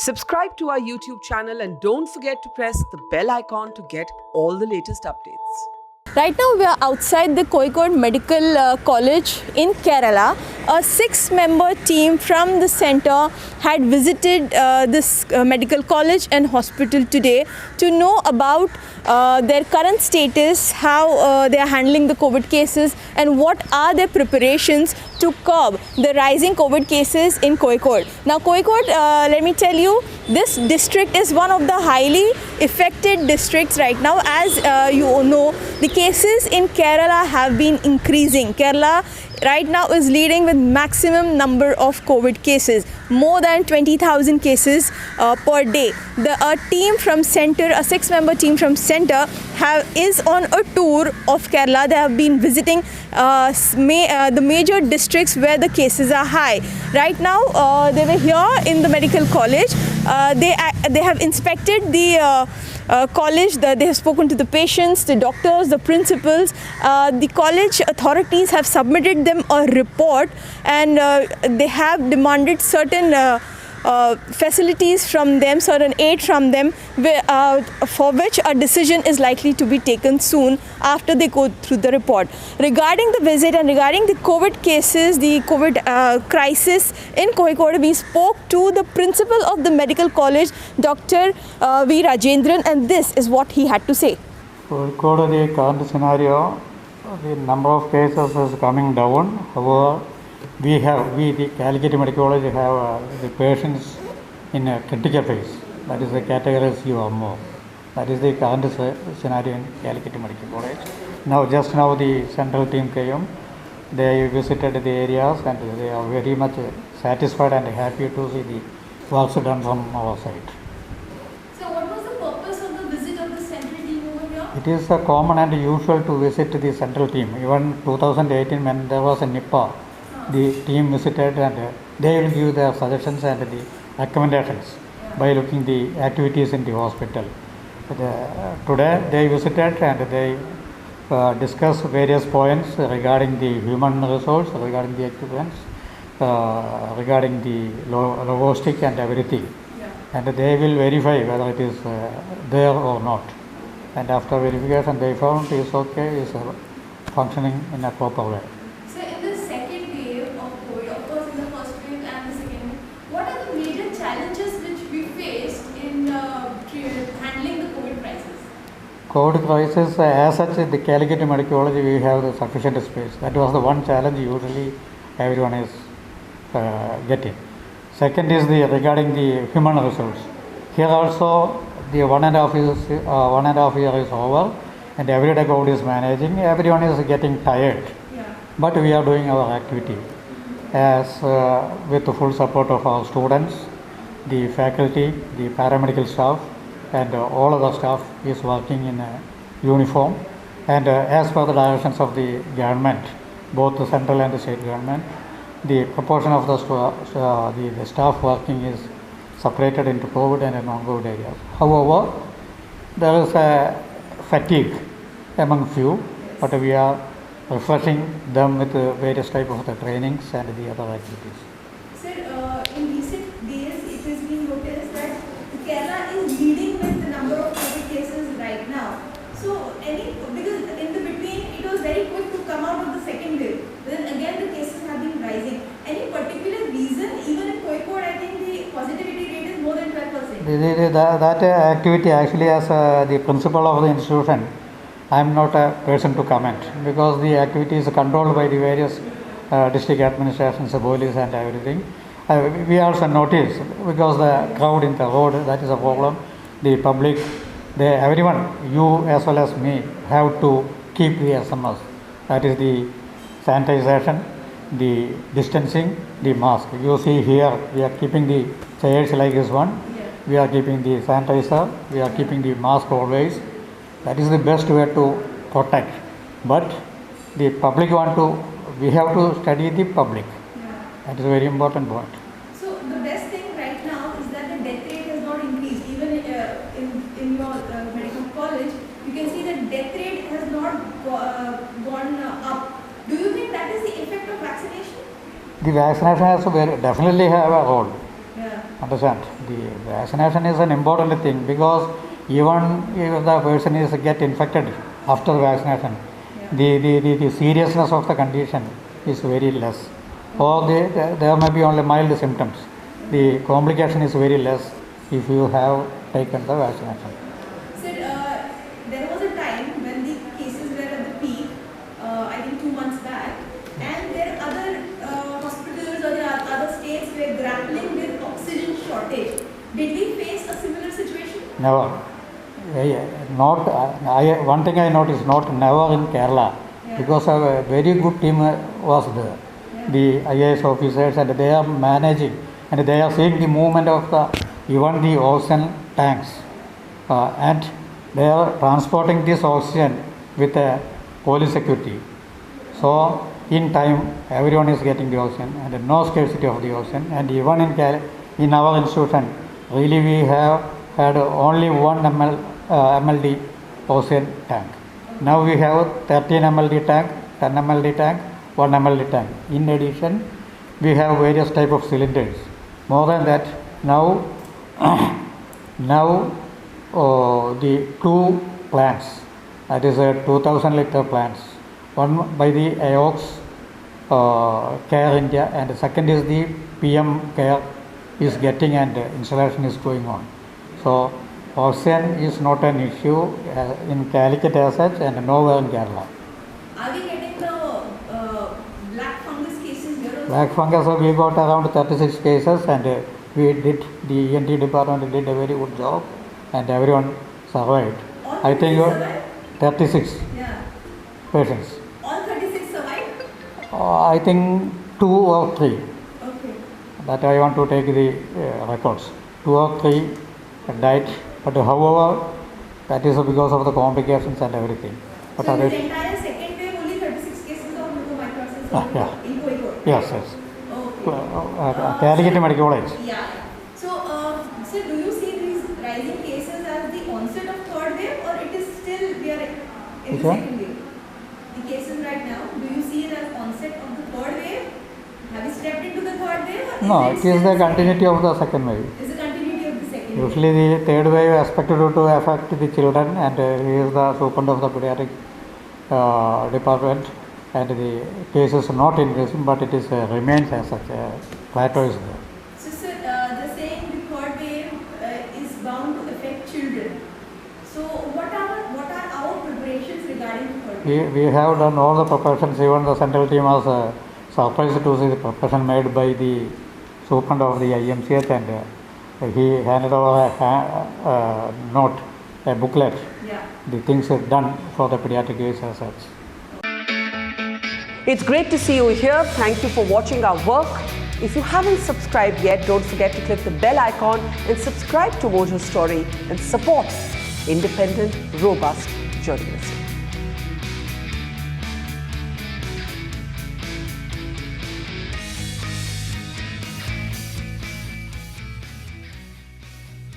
Subscribe to our YouTube channel and don't forget to press the bell icon to get all the latest updates. Right now we are outside the Kozhikode Medical College in Kerala. A 6-member team from the center had visited this medical college and hospital today to know about their current status, how they are handling the COVID cases and what are their preparations to curb the rising COVID cases in Kozhikode. Now Kozhikode, let me tell you, this district is one of the highly affected districts right now. As you know, the cases in Kerala have been increasing. Kerala right now is leading with maximum number of COVID cases, more than 20,000 cases per day. A team from center, a 6-member team from center is on a tour of Kerala. They have been visiting the major districts where the cases are high. Right now they were here in the medical college. They have inspected the college. They have spoken to the patients, the doctors, the principals. The college authorities have submitted them a report, and they have demanded certain facilities from them, certain aid from them, for which a decision is likely to be taken soon after they go through the report. Regarding the visit and regarding the COVID cases, the COVID crisis in Kozhikode, we spoke to the principal of the medical college, Dr. V. Rajendran, and this is what he had to say. Kozhikode, the current scenario, the number of cases is coming down. However, we the Calicut Medical College have the patients in a critical phase. That is the category C or more. That is the current scenario in Calicut Medical College. Just now the central team came. They visited the areas and they are very much satisfied and happy to see the works done from our side. So what was the purpose of the visit of the central team over here? It is common and usual to visit the central team. Even 2018 when there was a Nipah, the team visited and they will give their suggestions and the recommendations by looking the activities in the hospital. Today they visited and they discussed various points regarding the human resource, regarding the equipments, regarding the logistic and everything. And they will verify whether it is there or not. And after verification they found it is okay, is functioning in a proper way. COVID crisis, as such, the Calicut Medical College, we have the sufficient space. That was the one challenge usually everyone is getting. Second is regarding the human resource. Here also, the 1.5 year is over, and every day COVID is managing. Everyone is getting tired, but we are doing our activity as with the full support of our students, the faculty, the paramedical staff, and all other staff is working in uniform, and as per the directions of the government, both the central and the state government, the proportion of the staff working is separated into COVID and non-COVID areas. However, there is a fatigue among few, but we are refreshing them with various type of the trainings and the other activities. Sir, in recent days it has been noticed that Kerala is leading with the number of COVID cases right now. So, because in the between it was very quick to come out of the second wave, then again the cases have been rising. Any particular reason? Even in Kozhikode, I think the positivity rate is more than 12%. That activity actually, as the principal of the institution, I am not a person to comment, because the activity is controlled by the various district administrations, the police and everything. We also notice, because the crowd in the road, that is a problem. The public, everyone, you as well as me, have to keep the SMS. That is the sanitization, the distancing, the mask. You see here, we are keeping the chairs like this one. We are keeping the sanitizer. We are keeping the mask always. That is the best way to protect. But the public we have to study the public. That is a very important point. So the best thing right now is that the death rate has not increased. Even in your medical college, you can see that death rate has not gone up. Do you think that is the effect of vaccination? The vaccination has to definitely have a role. Yeah. Understand? The vaccination is an important thing because even if the person is get infected after vaccination, the seriousness of the condition is very less. Or there may be only mild symptoms. The complication is very less if you have taken the vaccination. Sir, there was a time when the cases were at the peak, I think 2 months back, and there are other hospitals or the other states were grappling with oxygen shortage. Did we face a similar situation? Never. Not. One thing I noticed, not never in Kerala, because a very good team was there. The IAS officers, and they are managing, and they are seeing the movement of even the oxygen tanks, and they are transporting this oxygen with police security. So in time, everyone is getting the oxygen, and no scarcity of the oxygen. And even in our institution, really we have had only 1 MLD oxygen tank. Now we have 13 MLD tank, 10 MLD tank, 1 MLD tank. In addition, we have various type of cylinders. More than that, now the 2 plants, that is 2000 liter plants. One by the AOX Care India, and the second is the PM Care is getting, and installation is going on. So oxygen is not an issue in Calicut as such, and nowhere in Kerala. Are we getting the black fungus cases here also? Black fungus, we got around 36 cases, and the ENT department did a very good job, and everyone survived. All I think 36 36 Yeah. patients. All 36 survived? I think 2 or 3. Okay. That I want to take the records. 2 or 3 died, but however, that is because of the complications and everything. But So in other, the entire second wave, only 36 cases of mucormycosis yeah. in Kozhikode? yes. Okay. Calicut Medical College. Yeah. So, sir, do you see these rising cases as the onset of third wave, or it is still we are in Which the one? second wave? The cases right now, do you see it as onset of the third wave? Have we stepped into the third wave? Or No, it it is still the continuity of the second wave. Is the continuity of the second wave? Usually the third wave is expected to affect the children, and he is the superintendent of the pediatric department, and the case is not increasing, but it is remains as such. Plateau is there. So, sir, the saying the third wave is bound to affect children. So, what are our preparations regarding the third wave? We have done all the preparations. Even the central team was surprised to see the preparation made by the superintendent of the IMCH, and he handed over a note, a booklet. Yeah. The things are done for the pediatric case as such. It's great to see you here. Thank you for watching our work. If you haven't subscribed yet, don't forget to click the bell icon and subscribe to Mojo Story and support independent, robust journalism.